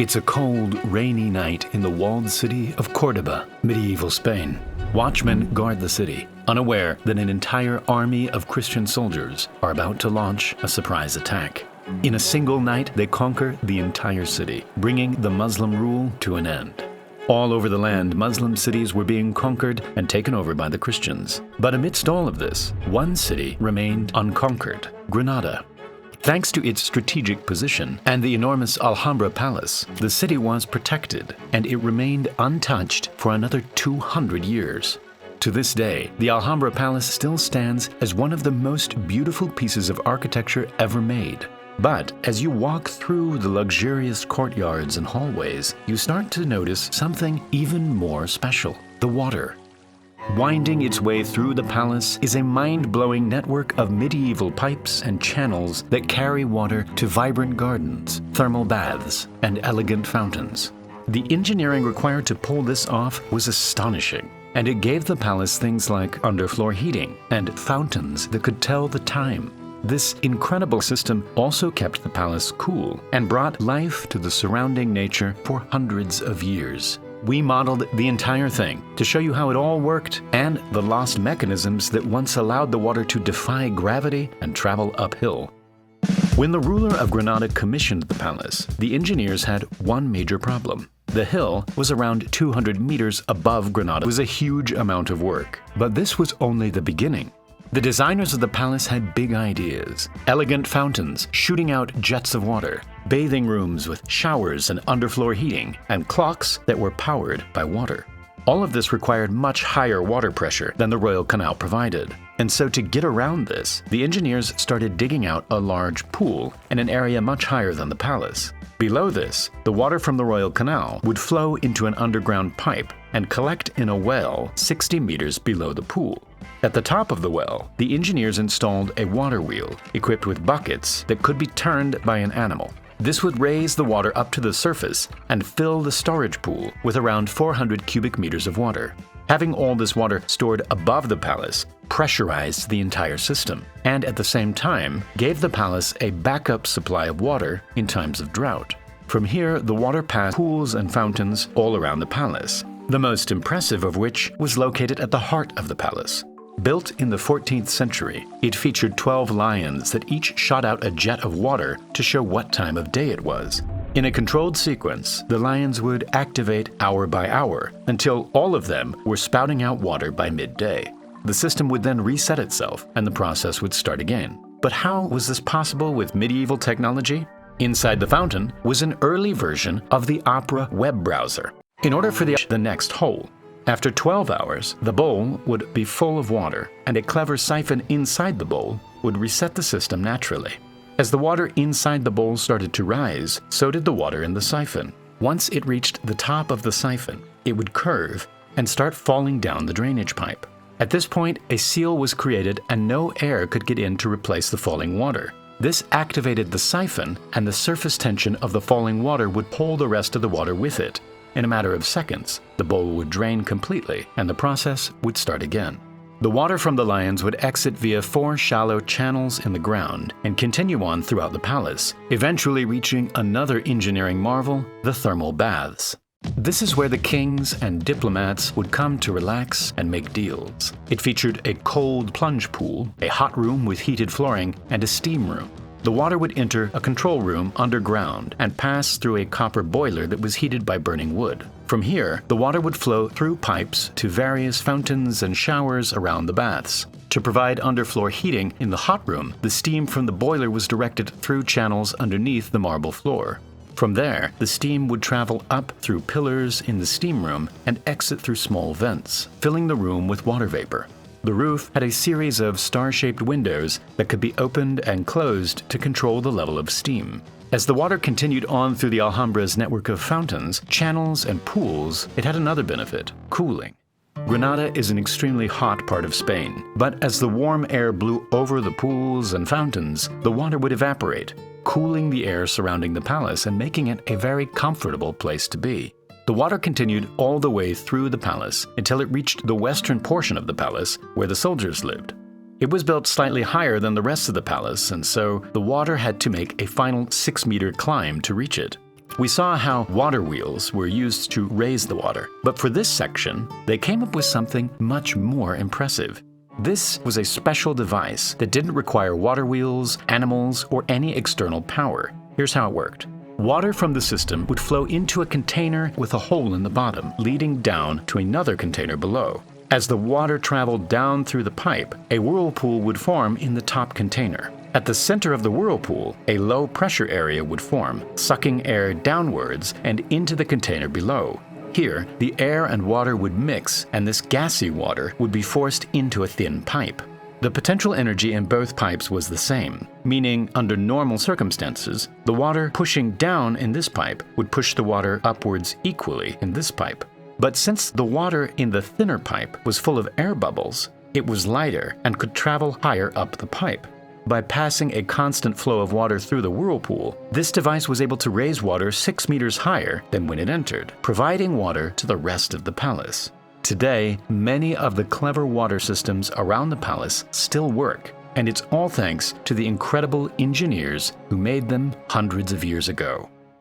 It's a cold, rainy night in the walled city of Cordoba, medieval Spain. Watchmen guard the city, unaware that an entire army of Christian soldiers are about to launch a surprise attack. In a single night, they conquer the entire city, bringing the Muslim rule to an end. All over the land, Muslim cities were being conquered and taken over by the Christians. But amidst all of this, one city remained unconquered: Granada. Thanks to its strategic position and the enormous Alhambra Palace, the city was protected, and it remained untouched for another 200 years. To this day, the Alhambra Palace still stands as one of the most beautiful pieces of architecture ever made. But as you walk through the luxurious courtyards and hallways, you start to notice something even more special: the water. Winding its way through the palace is a mind-blowing network of medieval pipes and channels that carry water to vibrant gardens, thermal baths, and elegant fountains. The engineering required to pull this off was astonishing, and it gave the palace things like underfloor heating and fountains that could tell the time. This incredible system also kept the palace cool and brought life to the surrounding nature for hundreds of years. We modeled the entire thing to show you how it all worked and the lost mechanisms that once allowed the water to defy gravity and travel uphill. When the ruler of Granada commissioned the palace, the engineers had one major problem. The hill was around 200 meters above Granada. It was a huge amount of work, but this was only the beginning. The designers of the palace had big ideas: elegant fountains shooting out jets of water, bathing rooms with showers and underfloor heating, and clocks that were powered by water. All of this required much higher water pressure than the Royal Canal provided. And so to get around this, the engineers started digging out a large pool in an area much higher than the palace. Below this, the water from the Royal Canal would flow into an underground pipe and collect in a well 60 meters below the pool. At the top of the well, the engineers installed a water wheel equipped with buckets that could be turned by an animal. This would raise the water up to the surface and fill the storage pool with around 400 cubic meters of water. Having all this water stored above the palace pressurized the entire system, and at the same time gave the palace a backup supply of water in times of drought. From here, the water passed pools and fountains all around the palace, the most impressive of which was located at the heart of the palace. Built in the 14th century, it featured 12 lions that each shot out a jet of water to show what time of day it was. In a controlled sequence, the lions would activate hour by hour until all of them were spouting out water by midday. The system would then reset itself and the process would start again. But how was this possible with medieval technology? Inside the fountain was an early version of the Opera web browser. In order for the next hole, after 12 hours, the bowl would be full of water, and a clever siphon inside the bowl would reset the system naturally. As the water inside the bowl started to rise, so did the water in the siphon. Once it reached the top of the siphon, it would curve and start falling down the drainage pipe. At this point, a seal was created and no air could get in to replace the falling water. This activated the siphon, and the surface tension of the falling water would pull the rest of the water with it. In a matter of seconds, the bowl would drain completely and the process would start again. The water from the lions would exit via 4 shallow channels in the ground and continue on throughout the palace, eventually reaching another engineering marvel: the thermal baths. This is where the kings and diplomats would come to relax and make deals. It featured a cold plunge pool, a hot room with heated flooring, and a steam room. The water would enter a control room underground and pass through a copper boiler that was heated by burning wood. From here, the water would flow through pipes to various fountains and showers around the baths. To provide underfloor heating in the hot room, the steam from the boiler was directed through channels underneath the marble floor. From there, the steam would travel up through pillars in the steam room and exit through small vents, filling the room with water vapor. The roof had a series of star-shaped windows that could be opened and closed to control the level of steam. As the water continued on through the Alhambra's network of fountains, channels, and pools, it had another benefit: cooling. Granada is an extremely hot part of Spain, but as the warm air blew over the pools and fountains, the water would evaporate, cooling the air surrounding the palace and making it a very comfortable place to be. The water continued all the way through the palace until it reached the western portion of the palace where the soldiers lived. It was built slightly higher than the rest of the palace, and so the water had to make a final 6-meter climb to reach it. We saw how water wheels were used to raise the water, but for this section, they came up with something much more impressive. This was a special device that didn't require water wheels, animals, or any external power. Here's how it worked. Water from the system would flow into a container with a hole in the bottom, leading down to another container below. As the water traveled down through the pipe, a whirlpool would form in the top container. At the center of the whirlpool, a low pressure area would form, sucking air downwards and into the container below. Here, the air and water would mix, and this gassy water would be forced into a thin pipe. The potential energy in both pipes was the same, meaning under normal circumstances, the water pushing down in this pipe would push the water upwards equally in this pipe. But since the water in the thinner pipe was full of air bubbles, it was lighter and could travel higher up the pipe. By passing a constant flow of water through the whirlpool, this device was able to raise water 6 meters higher than when it entered, providing water to the rest of the palace. Today, many of the clever water systems around the palace still work, and it's all thanks to the incredible engineers who made them hundreds of years ago.